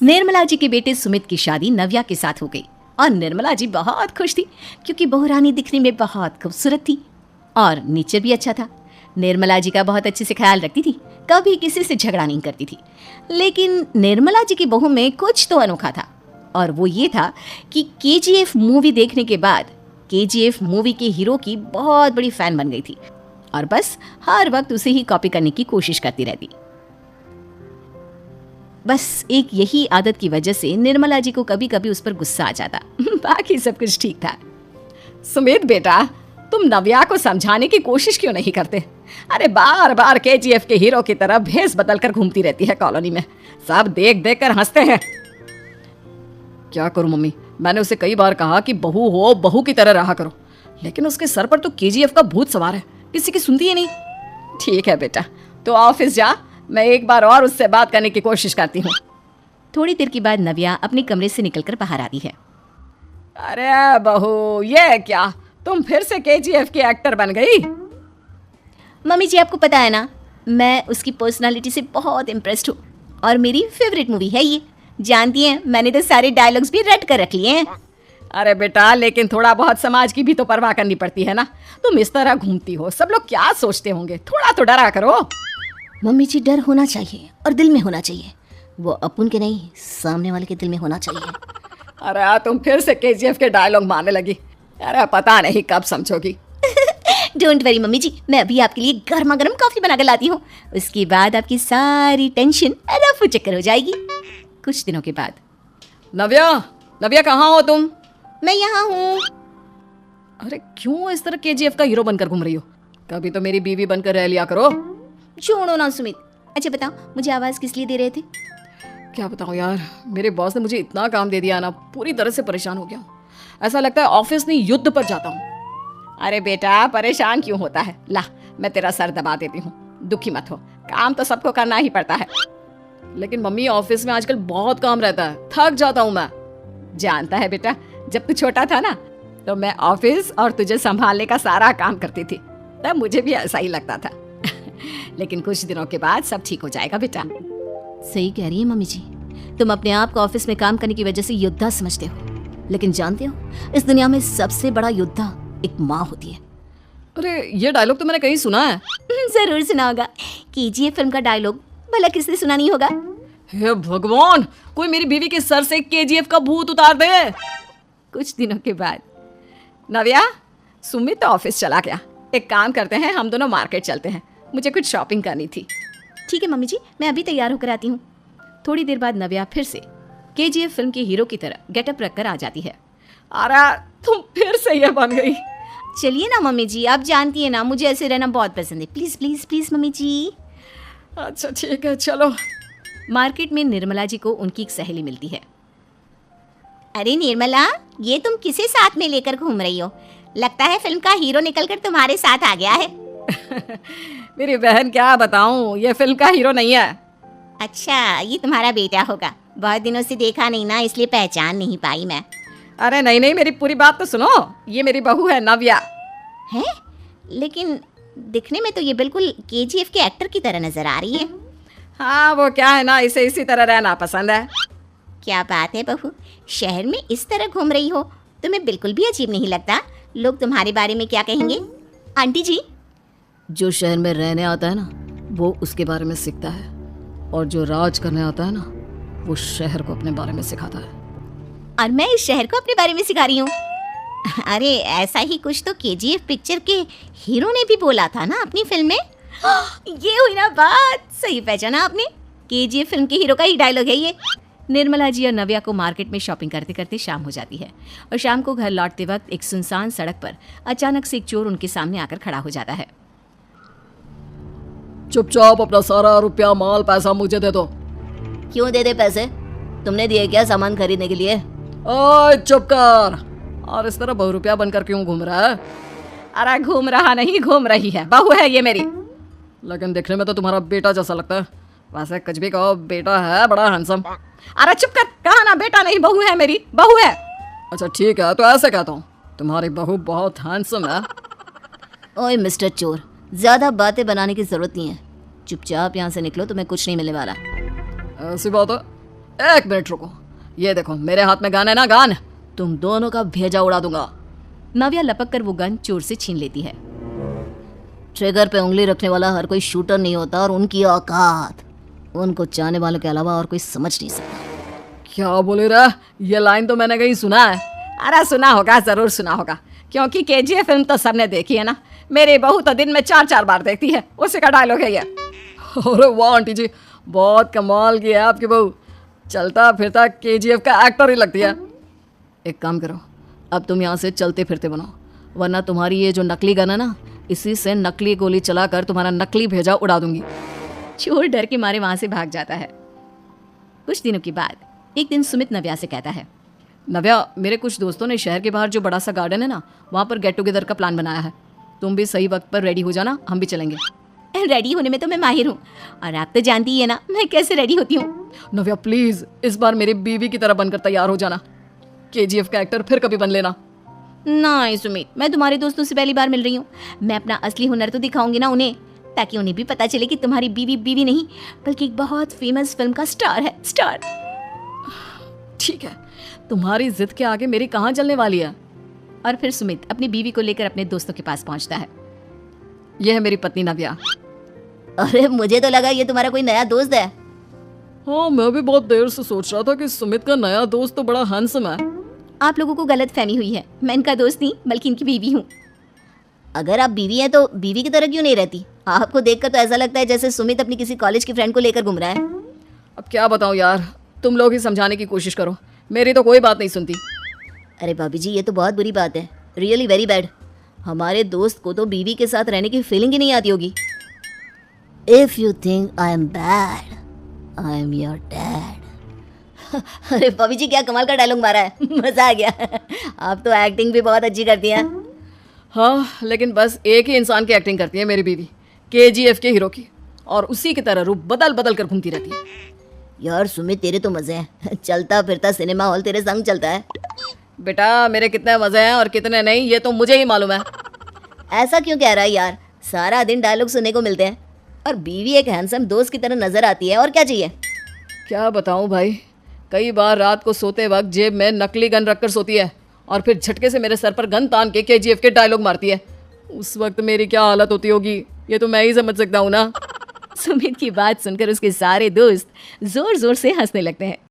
निर्मला जी के बेटे सुमित की शादी नव्या के साथ हो गई और निर्मला जी बहुत खुश थी क्योंकि बहू रानी दिखने में बहुत खूबसूरत थी और नेचर भी अच्छा था। निर्मला जी का बहुत अच्छे से ख्याल रखती थी, कभी किसी से झगड़ा नहीं करती थी। लेकिन निर्मला जी की बहू में कुछ तो अनोखा था और वो ये था कि केजीएफ मूवी देखने के बाद केजीएफ मूवी के हीरो की बहुत बड़ी फैन बन गई थी और बस हर वक्त उसे ही कॉपी करने की कोशिश करती रहती। बस एक यही आदत की वजह से निर्मला जी को कभी कभी उस पर गुस्सा आ जाता। बाकी सब कुछ ठीक था। सुमित बेटा, तुम नव्या को समझाने की कोशिश क्यों नहीं करते? अरे बार बार केजीएफ के हीरो की तरह भेस बदल कर घूमती रहती है कॉलोनी में, सब देख देख कर हंसते हैं। क्या करूं मम्मी, मैंने उसे कई बार कहा कि बहू हो, बहू की तरह रहा करो, लेकिन उसके सर पर तो केजीएफ का भूत सवार है, किसी की सुनती ही नहीं। ठीक है बेटा, तो ऑफिस जा, मैं एक बार और उससे बात करने की कोशिश करती हूँ। थोड़ी देर के बाद नव्या अपने कमरे से निकलकर बाहर आती है। अरे बहू, ये क्या, तुम फिर से केजीएफ की एक्टर बन गई? मम्मी जी, आपको पता है ना, मैं उसकी पर्सनालिटी से बहुत इम्प्रेस्ड हूँ और मेरी फेवरेट मूवी है ये। जानती हैं, मैंने तो सारे डायलॉग्स भी रट कर रख लिए हैं। अरे बेटा, लेकिन थोड़ा बहुत समाज की भी तो परवाह करनी पड़ती है ना। तुम इस तरह घूमती हो, सब लोग क्या सोचते होंगे, थोड़ा तो डरा करो। मम्मी जी, डर होना चाहिए और दिल में होना चाहिए, वो अपन के नहीं, सामने वाले के दिल में होना चाहिए। अरे तुम फिर से केजीएफ के डायलॉग मारने लगी। अरे पता नहीं कब समझोगी। डोंट वरी मम्मी जी, मैं अभी आपके लिए गर्मा गर्म कॉफी बना कर लाती हूँ, उसके बाद आपकी सारी टेंशन रफू चक्कर हो जाएगी। कुछ दिनों के बाद। नव्या, नव्या कहाँ हो तुम? मैं यहाँ हूँ। अरे क्यों इस तरह केजीएफ का हीरो बनकर घूम रही हो? कभी तो मेरी बीवी बनकर रह लिया करो। छोड़ो ना सुमित। अच्छा बताओ, मुझे आवाज किस लिए दे रहे थे? क्या बताऊँ यार, मेरे बॉस ने मुझे इतना काम दे दिया ना, पूरी तरह से परेशान हो गया हूँ। ऐसा लगता है ऑफिस नहीं युद्ध पर जाता हूँ। अरे बेटा, परेशान क्यों होता है? ला, मैं तेरा सर दबा देती हूँ, दुखी मत हो, काम तो सबको करना ही पड़ता है। लेकिन मम्मी, ऑफिस में आजकल बहुत काम रहता है, थक जाता हूँ मैं। जानता है बेटा, जब तू छोटा था ना, तो मैं ऑफिस और तुझे संभालने का सारा काम करती थी, तब मुझे भी ऐसा ही लगता था। लेकिन कुछ दिनों के बाद सब ठीक हो जाएगा बेटा। सही कह रही है मम्मी जी, तुम अपने आप को ऑफिस में काम करने की वजह से योद्धा समझते हो, लेकिन जानते हो, इस दुनिया में सबसे बड़ा योद्धा एक माँ होती है। अरे ये डायलॉग तो मैंने कहीं सुना है। जरूर सुना होगा, केजीएफ फिल्म का डायलॉग, भला किसने सुना नहीं होगा? हे भगवान, कोई मेरी बीवी के सर से केजीएफ का भूत उतार दे। कुछ दिनों के बाद। नव्या, सुमित तो ऑफिस चला गया, एक काम करते हैं, हम दोनों मार्केट चलते हैं, मुझे कुछ शॉपिंग करनी थी। ठीक है मम्मी जी, मैं अभी तैयार होकर आती हूँ। थोड़ी देर बाद नव्या फिर से केजीएफ फिल्म के हीरो की तरह गेटअप रखकर आ जाती है। अरे तुम फिर से ये बन गई। चलिए ना मम्मी जी, आप जानती है ना, मुझे ऐसे रहना बहुत पसंद है। प्लीज प्लीज प्लीज मम्मी जी। अच्छा ठीक है, चलो। मार्केट में निर्मला जी को उनकी एक सहेली मिलती है। अरे निर्मला, ये तुम किसे साथ में लेकर घूम रही हो? लगता है फिल्म का हीरो निकलकर तुम्हारे साथ आ गया है। मेरी बहन, क्या बताऊं, ये फिल्म का हीरो नहीं है। अच्छा, ये तुम्हारा बेटा होगा, बहुत दिनों से देखा नहीं ना, इसलिए पहचान नहीं पाई मैं। अरे नहीं नहीं, मेरी पूरी बात तो सुनो, ये मेरी बहू है नव्या। है? लेकिन दिखने में तो ये बिल्कुल केजीएफ के एक्टर की तरह नजर आ रही है। हाँ, वो क्या है ना, इसे इसी तरह रहना पसंद है। क्या बात है बहू, शहर में इस तरह घूम रही हो, तुम्हें बिल्कुल भी अजीब नहीं लगता? लोग तुम्हारे बारे में क्या कहेंगे? आंटी जी, जो शहर में रहने आता है ना, वो उसके बारे में सीखता है, और जो राज करने आता है ना, वो शहर को अपने बारे में सिखाता है। और मैं इस शहर को अपने बारे में सिखा रही हूँ। अरे ऐसा ही कुछ तो केजीएफ पिक्चर के हीरो ने भी बोला था ना अपनी फिल्म में। ये हुई ना बात, सही पहचाना आपने, केजीएफ फिल्म के हीरो का ही डायलॉग है ये। निर्मला जी और नव्या को मार्केट में शॉपिंग करते करते शाम हो जाती है और शाम को घर लौटते वक्त एक सुनसान सड़क पर अचानक से एक चोर उनके सामने आकर खड़ा हो जाता है। चुपचाप अपना सारा रुपया, माल, पैसा मुझे दे दो। क्यों दे दे पैसे? तुमने दिए क्या सामान खरीदने के लिए? ओए चुप कर। और इस तरह बहुरुपया बनकर क्यों घूम रहा है? अरे घूम रहा नहीं, घूम रही है, बहू है ये मेरी। लेकिन देखने में तो तुम्हारा बेटा जैसा लगता है। वैसे कुछ भी कहो, बेटा है बड़ा हैंडसम। अरे चुप कर, कहा ना बेटा नहीं, बहू है मेरी, बहू है। अच्छा ठीक है, तो ऐसे कहता हूँ, तुम्हारी बहू बहुत हैंडसम है। ओए मिस्टर चोर, ज्यादा बातें बनाने की जरूरत नहीं है, चुपचाप यहाँ से निकलो, तुम्हें कुछ नहीं मिलने वाला। ऐसी बात है? एक मिनट रुको, ये देखो मेरे हाथ में गन है ना, गन, तुम दोनों का भेजा उड़ा दूंगा। नव्या लपक कर वो गन चोर से छीन लेती है। ट्रिगर पे उंगली रखने वाला हर कोई शूटर नहीं होता, और उनकी औकात उनको चाहने वालों के अलावा और कोई समझ नहीं सकता। क्या बोले रे, ये लाइन तो मैंने कहीं सुना है। अरे सुना होगा, जरूर सुना होगा, क्योंकि केजीएफ फिल्म तो सबने देखी है ना। मेरी बहू तो दिन में 4-4 बार देखती है, उसी का डायलॉग है ये। अरे वाह आंटी जी, बहुत कमाल की है आपकी बहू, चलता फिरता केजीएफ का एक्टर ही लगती है। एक काम करो, अब तुम यहाँ से चलते फिरते बनो, वरना तुम्हारी ये जो नकली गन है ना, इसी से नकली गोली चलाकर तुम्हारा नकली भेजा उड़ा दूंगी। चोर डर के मारे वहां से भाग जाता है। कुछ दिनों के बाद एक दिन सुमित नव्या से कहता है, नव्या, मेरे कुछ दोस्तों ने शहर के बाहर जो बड़ा सा गार्डन है ना, वहाँ पर गेट टुगेदर का प्लान बनाया है। तुम भी सही वक्त पर रेडी हो जाना, हम भी चलेंगे। रेडी होने में तो मैं माहिर हूँ, और आप तो जानती ही है ना मैं कैसे रेडी होती हूँ। नव्या प्लीज, इस बार मेरी बीवी की तरह बनकर तैयार हो जाना। केजीएफ का एक्टर फिर कभी बन लेना। नहीं सुमित, मैं तुम्हारे दोस्तों से पहली बार मिल रही हूँ। मैं अपना असली हुनर तो दिखाऊंगी ना उन्हें, ताकि उन्हें भी पता चले कि तुम्हारी बीवी बीवी नहीं बल्कि एक बहुत फेमस फिल्म का स्टार है, स्टार। ठीक है, तुम्हारी जिद के आगे मेरी कहाँ चलने वाली है। और फिर सुमित अपनी बीवी को लेकर अपने दोस्तों के पास पहुंचता है। यह है मेरी पत्नी नव्या। अरे मुझे तो लगा ये तुम्हारा कोई नया दोस्त है। हाँ, मैं भी बहुत देर से सोच रहा था कि सुमित का नया दोस्त तो बड़ा हैंडसम है। आप लोगों को गलत फहमी हुई है, मैं इनका दोस्त नहीं बल्कि इनकी बीवी हूँ। अगर आप बीवी हैं तो बीवी की तरह क्यों नहीं रहती? आपको देखकर तो ऐसा लगता है जैसे सुमित अपनी किसी कॉलेज की फ्रेंड को लेकर घूम रहा है। अब क्या बताऊँ यार, तुम लोग ही समझाने की कोशिश करो, मेरी तो कोई बात नहीं सुनती। अरे भाभी जी, ये तो बहुत बुरी बात है, रियली वेरी बैड। हमारे दोस्त को तो बीवी के साथ रहने की फीलिंग ही नहीं आती होगी। If you think I am bad, I am your dad. अरे भाभी जी, क्या कमाल का डायलॉग मारा है, मजा आ गया। आप तो एक्टिंग भी बहुत अच्छी करती हैं। हाँ, लेकिन बस एक ही इंसान की एक्टिंग करती है मेरी बीवी, केजीएफ के हीरो की, और उसी की तरह रूप बदल बदल कर घूमती रहती है। यार सुमित, तेरे तो मजे हैं, चलता फिरता सिनेमा हॉल तेरे संग चलता है। बेटा, मेरे कितने मजे हैं और कितने नहीं ये तो मुझे ही मालूम है। ऐसा क्यों कह रहा है यार, सारा दिन डायलॉग सुनने को मिलते हैं, और बीवी एक हैंडसम दोस्त की तरह नजर आती है, और क्या चाहिए। क्या बताऊं भाई, कई बार रात को सोते वक्त जेब में नकली गन रखकर सोती है, और फिर झटके से मेरे सर पर गन तान के केजीएफ के डायलॉग मारती है। उस वक्त मेरी क्या हालत होती होगी ये तो मैं ही समझ सकता हूँ ना। सुमित की बात सुनकर उसके सारे दोस्त जोर जोर से हंसने लगते हैं।